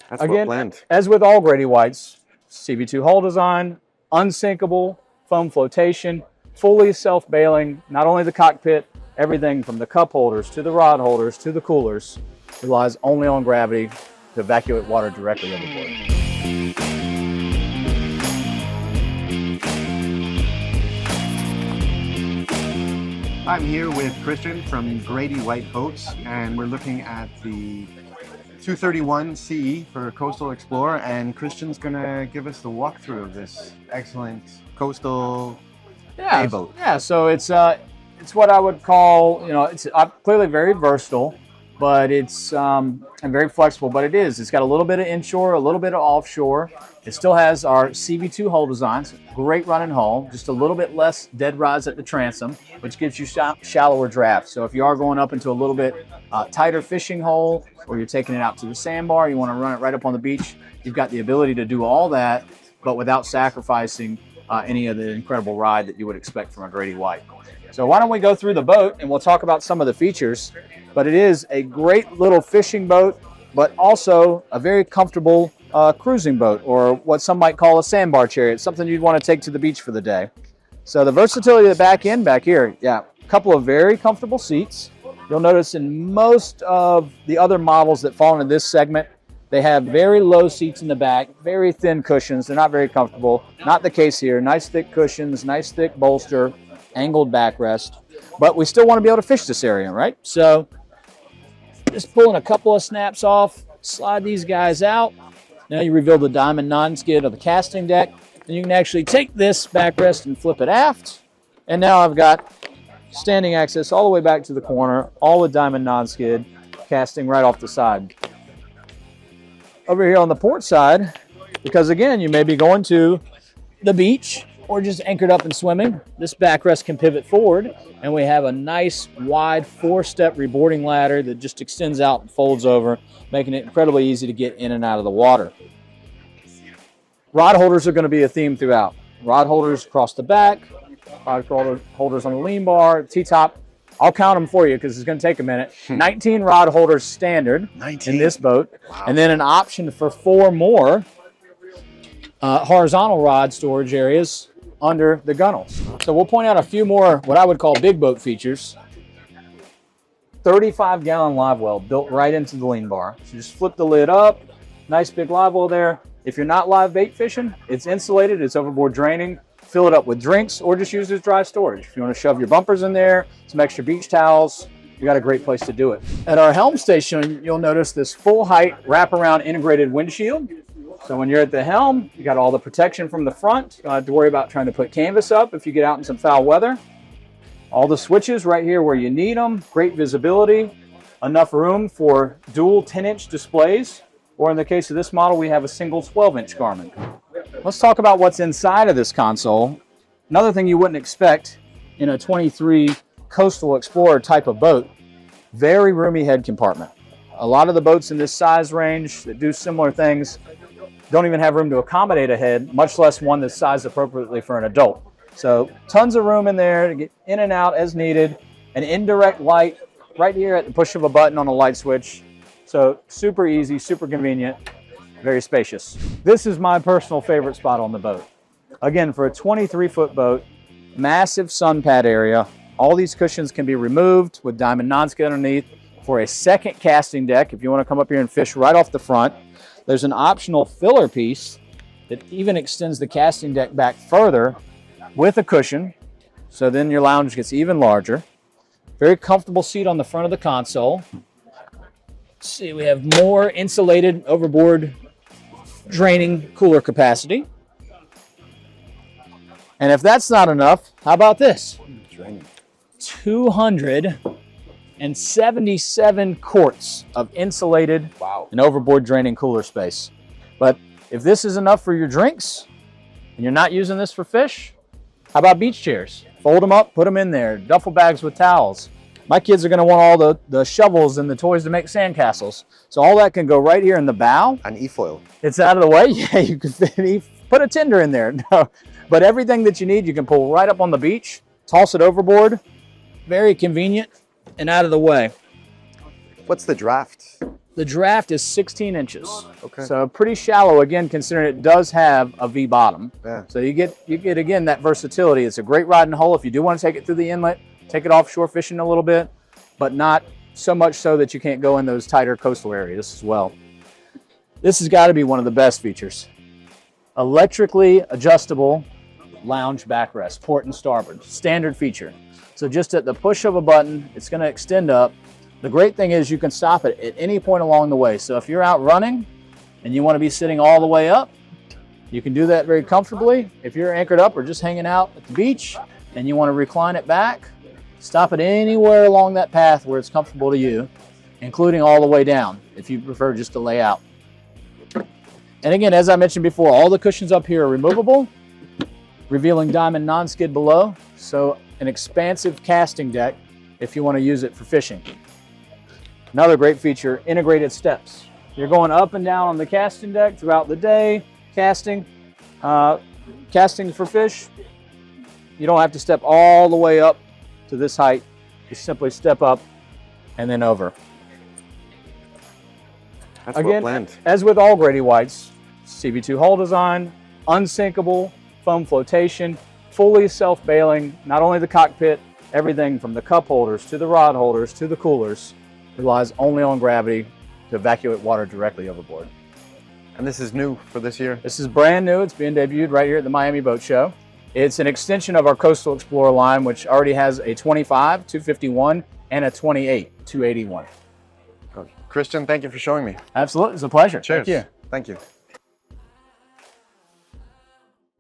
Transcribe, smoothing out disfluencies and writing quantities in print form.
That's Again, well planned. as with all Grady-Whites, CV2 hull design, unsinkable, foam flotation, fully self-bailing, not only the cockpit, everything from the cup holders to the rod holders to the coolers relies only on gravity to evacuate water directly overboard. I'm here with Christian from Grady-White Boats, and we're looking at the 231 CE for Coastal Explorer, and Christian's gonna give us the walkthrough of this excellent coastal day boat. Yeah, so it's what I would call, it's clearly very versatile, but it's and very flexible. But it's got a little bit of inshore, a little bit of offshore. It still has our CV2 hull designs, great running hull, just a little bit less dead rise at the transom, which gives you shallower draft. So if you are going up into a little bit tighter fishing hole, or you're taking it out to the sandbar, you want to run it right up on the beach, you've got the ability to do all that, but without sacrificing any of the incredible ride that you would expect from a Grady-White. So why don't we go through the boat and we'll talk about some of the features. But it is a great little fishing boat, but also a very comfortable cruising boat, or what some might call a sandbar chariot, something you'd want to take to the beach for the day. So the versatility of the back end back here, a couple of very comfortable seats. You'll notice in most of the other models that fall into this segment, they have very low seats in the back, very thin cushions. They're not very comfortable. Not the case here. Nice thick cushions, nice thick bolster, angled backrest. But we still want to be able to fish this area, right? So just pulling a couple of snaps off, slide these guys out. Now you reveal the diamond non-skid of the casting deck. And you can actually take this backrest and flip it aft. And now I've got standing access all the way back to the corner, all with diamond non-skid, casting right off the side. Over here on the port side, because again, you may be going to the beach or just anchored up and swimming, this backrest can pivot forward, and we have a nice wide 4-step reboarding ladder that just extends out and folds over, making it incredibly easy to get in and out of the water. Rod holders are going to be a theme throughout. Rod holders across the back, rod holders on the lean bar, T-top. I'll count them for you because it's going to take a minute. 19 rod holders standard in this boat. Wow. And then an option for 4 more horizontal rod storage areas under the gunnels. So we'll point out a few more what I would call big boat features. 35-gallon Livewell built right into the lean bar. So just flip the lid up. Nice big Livewell there. If you're not live bait fishing, it's insulated, it's overboard draining. Fill it up with drinks or just use it as dry storage. If you want to shove your bumpers in there, some extra beach towels, you got a great place to do it. At our helm station, you'll notice this full height wraparound integrated windshield. So when you're at the helm, you got all the protection from the front. You don't have to worry about trying to put canvas up if you get out in some foul weather. All the switches right here where you need them, great visibility, enough room for dual 10-inch displays, or in the case of this model, we have a single 12-inch Garmin. Let's talk about what's inside of this console. Another thing you wouldn't expect in a 23 Coastal Explorer type of boat, very roomy head compartment. A lot of the boats in this size range that do similar things don't even have room to accommodate a head, much less one that's sized appropriately for an adult. So tons of room in there to get in and out as needed. An indirect light right here at the push of a button on a light switch. So super easy, super convenient, very spacious. This is my personal favorite spot on the boat. Again, for a 23-foot boat, massive sun pad area. All these cushions can be removed with diamond non-skid underneath for a second casting deck if you want to come up here and fish right off the front. There's an optional filler piece that even extends the casting deck back further with a cushion, so then your lounge gets even larger. Very comfortable seat on the front of the console. Let's see, we have more insulated overboard draining cooler capacity. And if that's not enough, how about this? 277 quarts of insulated and overboard draining cooler space. But if this is enough for your drinks and you're not using this for fish, how about beach chairs? Fold them up, put them in there, duffel bags with towels. My kids are going to want all the shovels and the toys to make sandcastles. So all that can go right here in the bow. An e-foil. It's out of the way. Yeah, you can put a tender in there. No. But everything that you need, you can pull right up on the beach, toss it overboard. Very convenient and out of the way. What's the draft The draft is 16 inches. Okay. So pretty shallow, again, considering it does have a V bottom. Yeah. So you get again that versatility. It's a great riding hole if you do want to take it through the inlet, take it offshore fishing a little bit, but not so much so that you can't go in those tighter coastal areas as well. This has got to be one of the best features. Electrically adjustable lounge backrest, port and starboard, standard feature. So just at the push of a button, it's going to extend up. The great thing is you can stop it at any point along the way. So if you're out running and you want to be sitting all the way up, you can do that very comfortably. If you're anchored up or just hanging out at the beach and you want to recline it back, stop it anywhere along that path where it's comfortable to you, including all the way down if you prefer just to lay out. And again, as I mentioned before, all the cushions up here are removable, revealing diamond non-skid below. So an expansive casting deck if you want to use it for fishing. Another great feature, integrated steps. You're going up and down on the casting deck throughout the day, casting for fish. You don't have to step all the way up to this height. You simply step up and then over. That's Again, well planned. as with all Grady-Whites, CV2 hull design, unsinkable, foam flotation, fully self-bailing, not only the cockpit, everything from the cup holders to the rod holders to the coolers relies only on gravity to evacuate water directly overboard. And this is new for this year? This is brand new. It's being debuted right here at the Miami Boat Show. It's an extension of our Coastal Explorer line, which already has a 25, 251, and a 28, 281. Christian, thank you for showing me. Absolutely. It's a pleasure. Cheers. Thank you. Thank you.